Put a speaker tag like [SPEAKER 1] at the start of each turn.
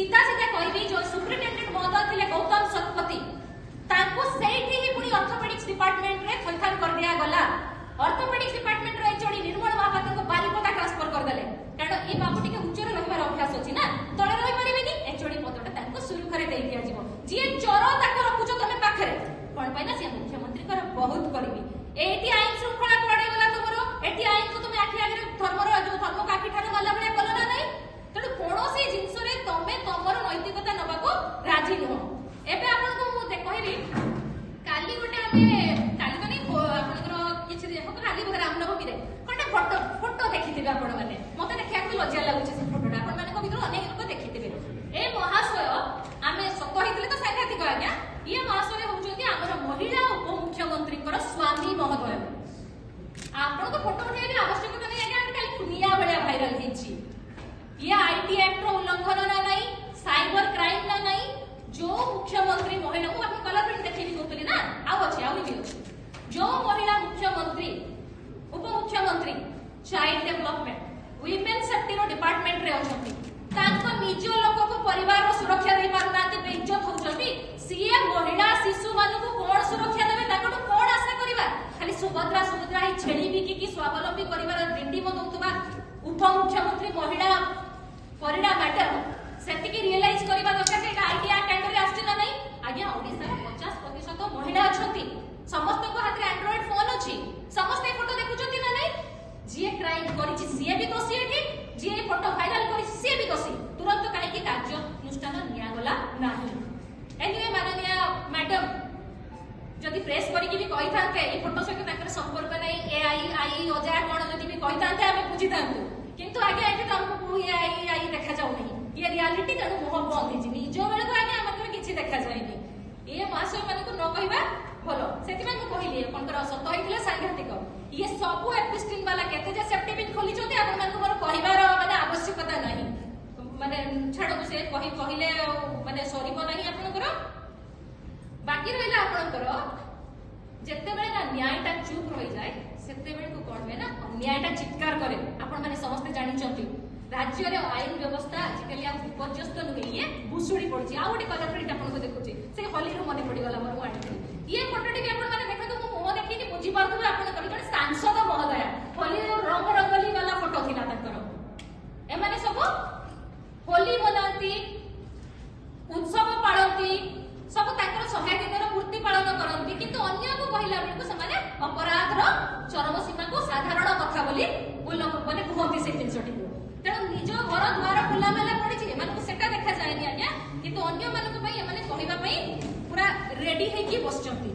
[SPEAKER 1] सीधा सीधा कहबी जो सुप्रिटेंडेंट महोदय थिले गौतम शतपथी तांको सेठी ही पुनी ऑर्थोपेडिक्स डिपार्टमेंट रे थलथल कर दिया गला। ऑर्थोपेडिक्स डिपार्टमेंट रे एचओडी निर्मल महापात्र को बारिपदा ट्रांसफर कर देले कारण ए बाबू टिके उच्च रे रहबार अभ्यास अछि ना तळे रहि परिबेनी एचओडी पदटा तांको सुरुखरे देई दिया जिवो जे चोर ताको रखुचो तमे पाखरे कोन पाइना से मुख्यमंत्री कर बहुत करबी एटी आईन श्रृंखला पड़े गला तमरो एटी आईन को तुमे आखि आगे धर्मर जो धर्म काठी ठारे गला बळे कलो ना नै तडु कोनोसी जिंस रे तमे तमरो नैतिकता नबाको राजी नहो। एबे आपन को मु कहबी काली गोटे हमें काली तो नहीं आपनकर किछि देखो काली बगर रामनवमी रे कोटे फोटो देखिथिबे आपण माने मते देखिया को लज्जा लागुछि से फोटोटा आपण माने को भितर अनेक लोक देखिथिबे ए महाशय आमे सतो हितले तो सांघातिक आज्ञा ये महाशय होउछोती हमर महिला उप मुख्यमंत्री कर स्वामी महोदय आपण को फोटो उठेबे आवश्यकता नहीं आज्ञा काली दुनिया बळिया वायरल हिची ये आईटी एक्ट रो उल्लंघन ना नहीं साइबर क्राइम ना नहीं जो मुख्यमंत्री महिला को अपन कलर प्रिंट देखिनी कहतली ना आउ अछि आउ भी जो महिला मुख्यमंत्री उप मुख्यमंत्री चाइल्ड डेवलपमेंट वुमेन सेफ्टी रो डिपार्टमेंट रे अछंती ताको निज लोक को परिवार रो सुरक्षा दे पार नाते बेइज्जत होउछंती सीए महिला शिशु मान को कोन सुरक्षा देबे ताको कोन आशा करबा खाली सुभद्रा ही छेड़ी बिकी की स्वावलंबी परिवार डिंडी बदौतबा उप मुख्यमंत्री महिला परिडा मैटर सेतिकी रियलाइज करबा दरकार जे आईटी एक्ट अंडर आछि ना नहीं आज्ञा ओडिसा रो 50% महिला अछंती समस्त को हाथ रे एंड्रॉइड फोन अछि समस्त ए फोटो देखुछंती ना नहीं जे क्राइम करिछि सीए भी दोषी एठी जे फोटो वायरल करिछि सीए भी दोषी तुरंत काहे कि कार्य अनुष्ठान निया गला नाही। एनिवे माननीय मैडम जदि प्रेस करी कि भी कहि थाते ए फोटो सहित ताकर संपर्क नै एआई आई ओजा कोन जदि भी कहि थाते हमें बुझी थांतु किंतु आगे एठी त हमको एआई आई देखा जाउ नहीं ये रियलिटी तेणु मुह बंद हो निज बेल को आगे आम किसी देखा जाए ये महाशय मान को न कहवा भल से कहली आपंकर सत होता सांघातिक ये सब एपिस्टिन वाला केते जे सेफ्टी पिन खोली मोर कहबार माने आवश्यकता नहीं माने छाड़ से कहले माने सरीब नहीं आपंकर बाकी रहा आपंकर जिते बेले ना न्यायटा चुप रही जाए सेते बेले को कौन ना न्यायटा चित्कार करे आपण माने समस्त जानिचंती राज्य रे आईन व्यवस्था आजिकल आ विपर्यस्त नुहे ये भूसुड़ी पड़छि आ गोटे कलर प्रिंट आपन को देखुछि से होली रो मने पड़ी गला मोर आनी ये फोटो टी आपन माने देखतो मो मुह देखि नि बुझी पारथबे आपन करी जने सांसद महोदय होली रंग रंगली वाला फोटो थिला तकर ए माने सब होली मनाती उत्सव पाळंती सब ताकर 100 दिनर पूर्ति पालन करंती किंतु अन्य को कहिला बेल को समाने अपराध रो चरम सीमा को साधारण कथा बोली उल्लंघन माने कहंती से जिंसटी तेणु निज घर द्वार खुला मेला पड़ी सेटा देखा जाए आज्ञा किंतु अन्य मान कहवा पूरा रेडी है बसचंती।